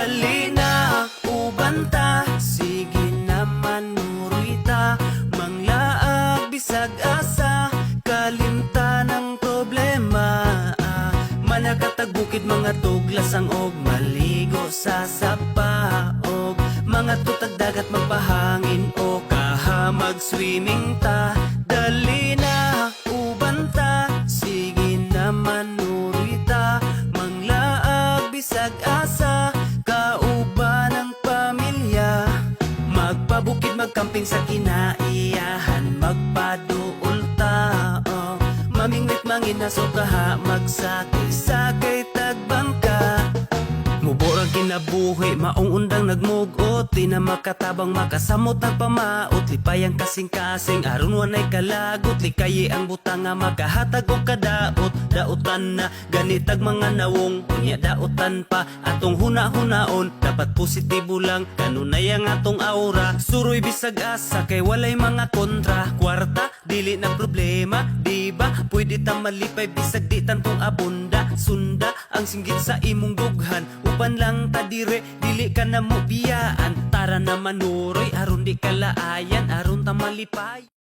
Dali na ubanta, sige naman nurita, manglaag bisag asa, kalimta ng problema. Manakatag bukid mga tuglasang og maligo sa sapa, og mga tutag dagat magpahangin o kaha mag-swimming ta. Dali na ubanta, sige naman nurita, manglaag bisag asa, kauban ng pamilya. Magpabukid magkamping sa kinaiyahan, magpaduol ta, mamingwit manginaso kaha, magsakay-sakay tagbangka. Muborang kinabuhi, maong undang nagmugot, di na makatabang makasamot nagpamaot, lipayang kasing-kasing, aron wanay kalagot, likayi ang butang nga makahatag o kadaot. Daotan na ganitag mga nawong, unya daotan pa atong huna-hunaon, dapat positibo lang, kanunay ang atong aura. Suroy bisag asa, kay walay mga kontra, kwarta, dili na problema, diba? Pwede ta malipay bisag di tantong abunda, sunda ang singgit sa imong dughan, uban lang ta dire, dili ka na mo biyaan. Tara na manuroy, aron di kalaayan, aron ta malipay.